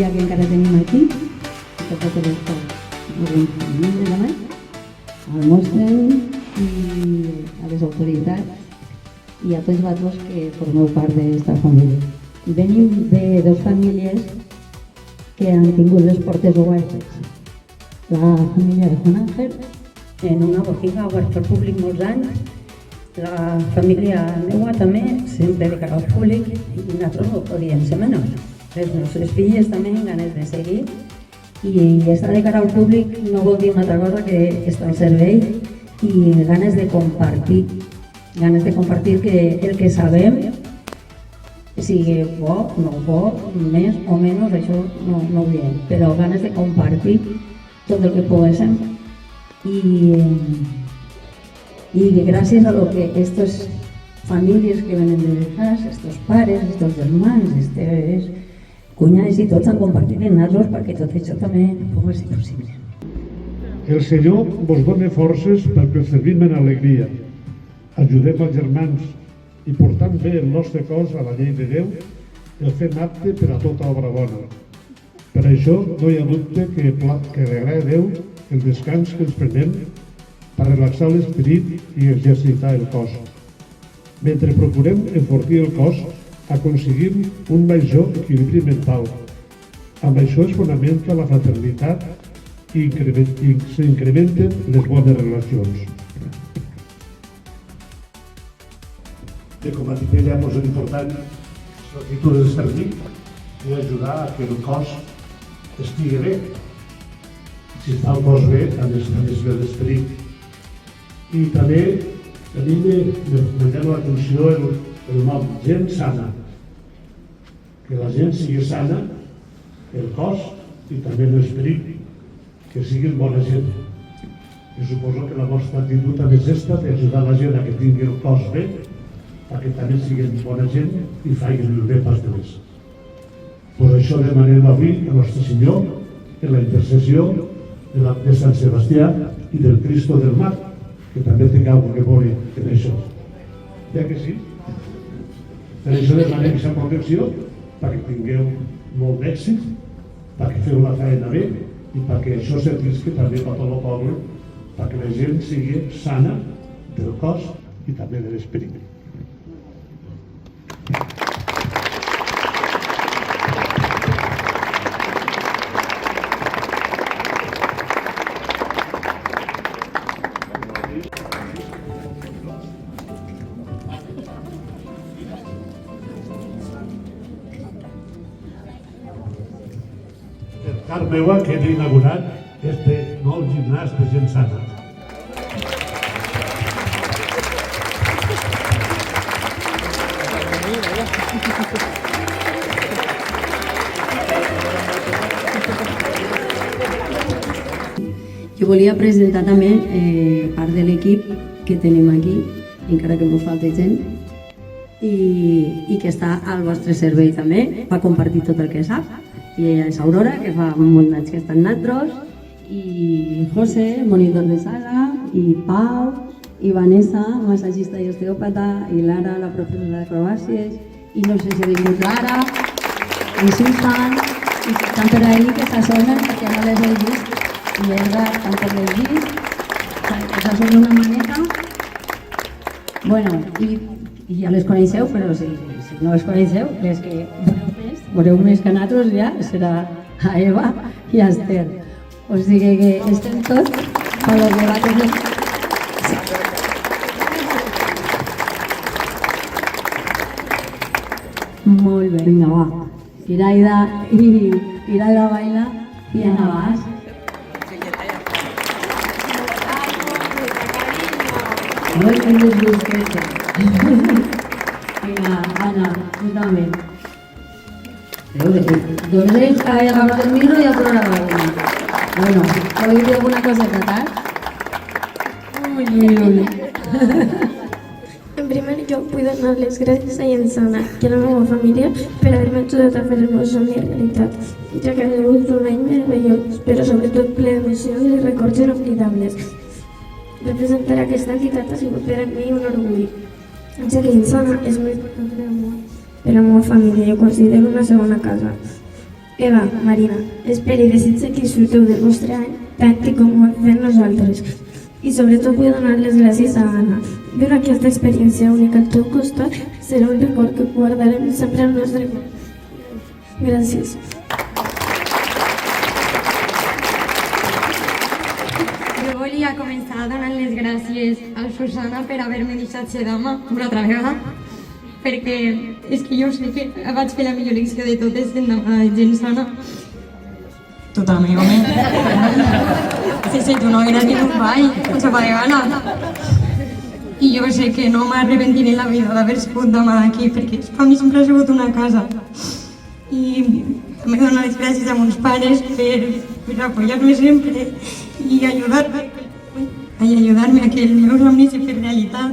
família que encara tenim aquí, que totes les famílies també, al mostren i a les autoritats i a tots vosaltres que formeu part d'esta família. Venim de dues famílies que han tingut les portes obertes. La família de Juan Ángel, en una botiga obert al públic molts anys. La família meua també, sempre de cara al públic, i nosaltres no podíem ser menys. Les nostres filles també han ganes de seguir, i estar de cara al públic no vol dir una altra cosa que estar al servei i ganes de compartir que el que sabem, sigui bo, no bo, més o menys, això no ho diem, però ganes de compartir tot el que poguéssim i gràcies a lo que estas famílies que venen de detrás, estos pares, estos germans, estes cunyades i tots han compartit amb nosaltres perquè tot això també pugui ser possible. El Senyor vos doni forces perquè servim en alegria, ajudem els germans i portant bé el nostre cos a la llei de Déu, el fem apte per a tota obra bona. Per això no hi ha dubte que li agrada a Déu el descans que ens prenem per relaxar l'esperit i exercitar el cos. Mentre procurem enfortir el cos, aconseguim un major equilibri mental. Amb això es fonamenta la fraternitat i s'incrementen les bones relacions. I com a dit ella, és important l'actitud de servir i ajudar a que el cos estigui bé. Si està el cos bé, també està més bé l'esperit. I també tenim, me llama l'atenció el nom, gent sana. Que la gent sigui sana, el cos i també l'esperit, que siguin bona gent. I suposo que la vostra actitud també és esta, d'ajudar la gent a que tingui el cos bé, perquè també siguin bona gent i facin el bé pels demés. Per això demanem avui a Nostre Senyor en la intercessió de Sant Sebastià i del Cristo del Mar, que també tingueu alguna que veure en això. Ja que sí? Per això demanem aquesta protecció, perquè tingueu molt d'èxit, perquè feu la feina bé i perquè això servisca també per tot el poble, perquè la gent sigui sana del cos i també de l'esperit. Per part meua queda inaugurat este nou gimnàs de gent sana. Jo volia presentar també part de l'equip que tenim aquí, encara que ens falta gent, i que està al vostre servei també, per compartir tot el que sap. I és Aurora, que fa molts anys que està amb nosaltres, i José, monitor de sala, i Pau, i Vanessa, massagista i osteòpata, i Lara, la professora d'acrobàcies, i no sé si ha vingut Lara, i Susan, i estan per ahí que s'assomen perquè no les he vist, i Edgar tampoc l'he vist, que s'assomen una maneta. Bueno, i ja les coneixeu, però si no les coneixeu, les que veureu més que nosaltres ja serà a Eva i a Esther. O sigui que estem tots a los debates de... Molt bé, vinga, va. Iraida baila i Ana vas. Molt ben desbusqueta. Vinga, Ana, tu també. Només he agafat el micro i el programa. Bueno, ¿podeu dir alguna coseta, tal? Uy. En primer lloc, vull donar les gràcies a Jensana i a la meva família per haver-me ajudat a fer el meu somni realitat, ja que ha sigut un any meravellós, però sobretot ple d'emocions i records inoblidables. Representar aquesta entitat ha sigut per a mi un orgull, ja que Jensana és molt important per a la meva família i ho considero una segona casa. Eva, Marina, espero i desitjo que disfruteu del vostre any tant com ho hem fet nosaltres. I sobretot vull donar les gràcies a Anna. Viure aquesta experiència única al teu costat serà un record que guardarem sempre al nostre cor. Gràcies. Jo volia començar donant les gràcies a Susana per haver-me deixat ser dama una altra vegada, perquè és que jo sé que vaig fer la millor elecció de totes sent dama de gent sana. Totalment, home. Sí, tu no eres ningún ball, mucha de gana. I jo sé que no m'arrepentiré en la vida d'haver sigut dama d'aquí, perquè per mi sempre ha sigut una casa. I també dono les gràcies a meus pares per apoyar-me sempre i ajudar-me a que els meus somnis se fes realitat.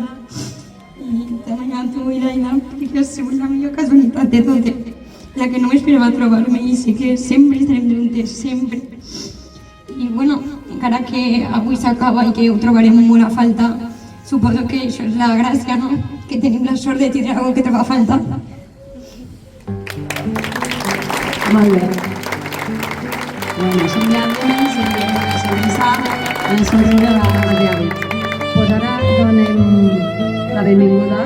I també a tu i l'Aina, perquè has sigut la millor casualitat de totes, la que no m'esperava trobar-me i sé que sempre estarem juntes, sempre. I bueno, encara que avui s'acaba i que ho trobarem molt a falta, suposo que això és la gràcia, no? Que tenim la sort de tindre alguna que troba a falta. Molt bé. Bueno, som ja algunes i en somriure la Diabi. Pues ara donem la benvinguda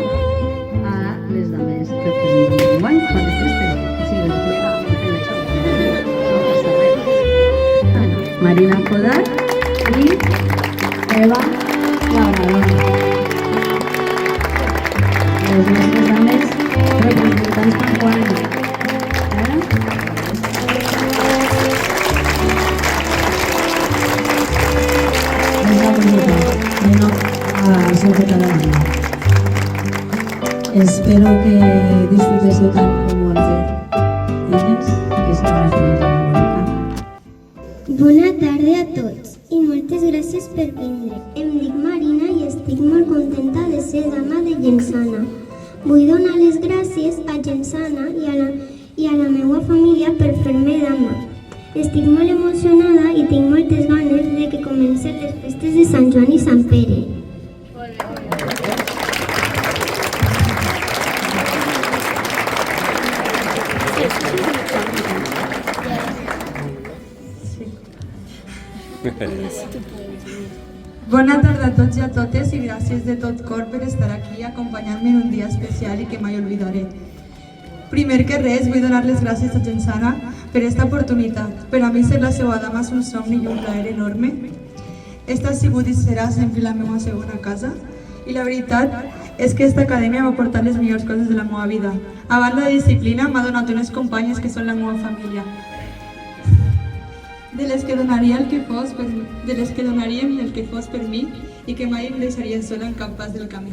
a les dames que presenten enguany, per les festes. Sí, Marina Podar i Eva Labrador. Les nostres dames representants per enguany. Espero que disfrutéssiu tant com ho han fet elles, que serà una experiència molt bonica. Bona tarda a tots i moltes gràcies per vindre. Em dic Marina i estic molt contenta de ser dama de Gensana. Vull donar les gràcies a Gensana i a la meva família per fer-me dama. Estic molt emocionada i tinc moltes ganes de que comencen les festes de Sant Joan i Sant Pere. Bona tarda a tots i a totes i gràcies de tot cor per estar aquí acompanyant-me en un dia especial i que mai oblidaré. Primer que res, vull donar les gràcies a Gensana per aquesta oportunitat. Per a mi ser la seva dama és un somni i un plaer enorme. Esta ha sigut i serà sempre la meva segona casa i la veritat és que aquesta acadèmia m'ha portat les millors coses de la meva vida. A banda de disciplina, m'ha donat unes companyes que són la meva família. De les que donaríem i el que fos per mi i que mai em deixarien sola en cap pas del camí.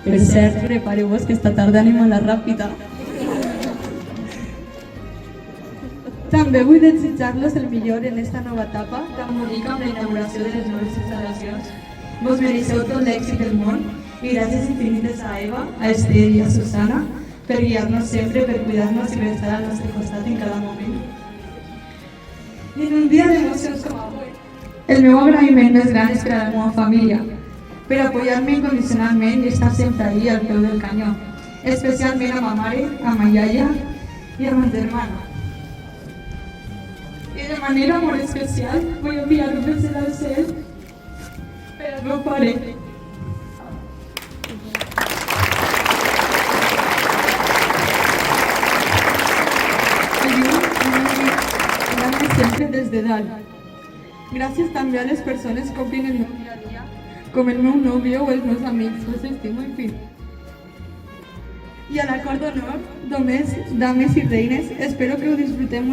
Per cert, prepareu-vos que esta tarda anem a la ràpida. També vull desitjar-los el millor en esta nova etapa tan bonica amb la inauguració de les noves instal·lacions. Vos mereixeu tot l'èxit del món i gràcies infinites a Eva, a Esther i a Susana per guiar-nos sempre, per cuidar-nos i per estar al nostre costat en cada moment. I en un dia d'emocions com avui, el meu agraïment més gran és per a la meva família, per apoyar-me incondicionalment i estar sempre ahí al peu del canyó, especialment a ma mare, a ma iaia i a ma germana. I de manera molt especial vull enviar un bes al cel per al meu pare. Sempre des de dalt. Gràcies també a les persones que omplen el meu dia a dia, com el meu nòvio o els meus amics, els estimo infinit. I a la cort d'honor, dames i reines, espero que ho disfrutem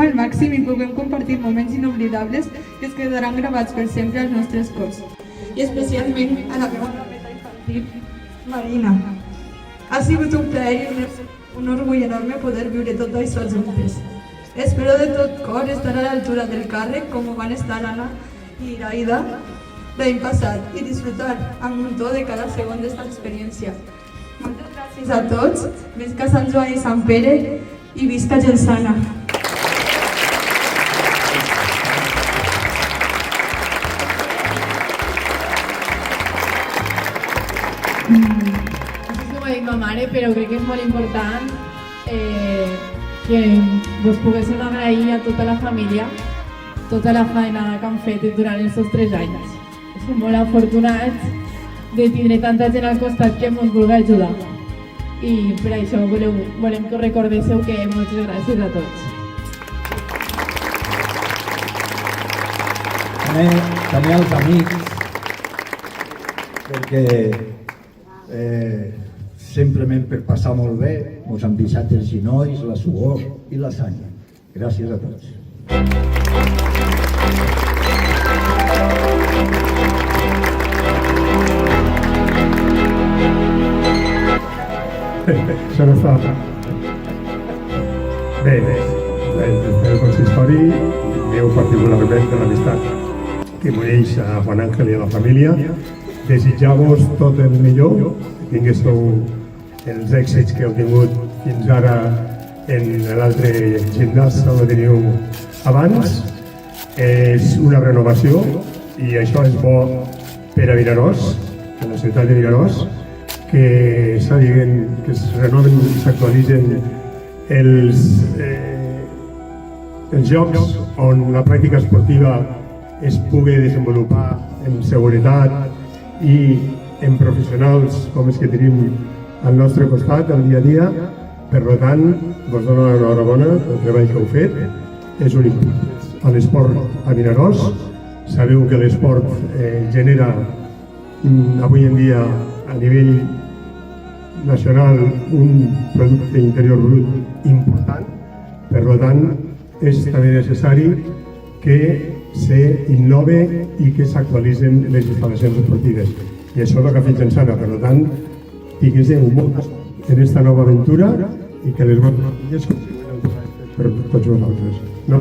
al màxim i puguem compartir moments inoblidables que es quedaran gravats per sempre als nostres cors. I especialment a la meva rameta infantil, Marina. Ha sigut un plaer i un orgull enorme poder viure tot això juntes. Espero de tot cor estar a l'altura del càrrec com ho van estar Anna i Iraida l'any passat i disfrutar amb un to de cada segon d'esta experiència. Moltes gràcies a tots, visca Sant Joan i Sant Pere i visca Gensana. No sé si ho ha dit ma mare, però crec que és molt important que vos poguéssiu agrair a tota la família tota la feina que han fet durant aquests 3 anys. Som molt afortunats de tindre tanta gent al costat que ens vulgui ajudar. I per això volem que us recordéssiu que moltes gràcies a tots. També als amics, perquè simplement per passar molt bé ens han deixat els genolls, la suor i la sang. Gràcies a tots. Això no està... Bé, el consistori meu particularment de l'amistat que m'uneix a Juan Ángel i a la família. Desitjar-vos tot el millor, que tinguéssiu els èxits que heu tingut fins ara en l'altre gimnàs que teniu abans. És una renovació i això és bo per a Vinaròs, per a la ciutat de Vinaròs, que que es renoven i s'actualitzen els jocs on la pràctica esportiva es pugui desenvolupar en seguretat i en professionals com els que tenim al nostre costat al dia a dia. Per tant, vos dono l'enhorabona pel treball que heu fet. És un impuls a l'esport a Vinaròs. Sabeu que l'esport genera avui en dia a nivell nacional un producte interior brut important. Per tant, és també necessari que s'innove i que s'actualitzen les instal·lacions esportives. I això és el que ha fet Gensana. Per tant, tinguéssiu molta sort en aquesta nova aventura i que les vostres famílies continuïn per tots vosaltres. No.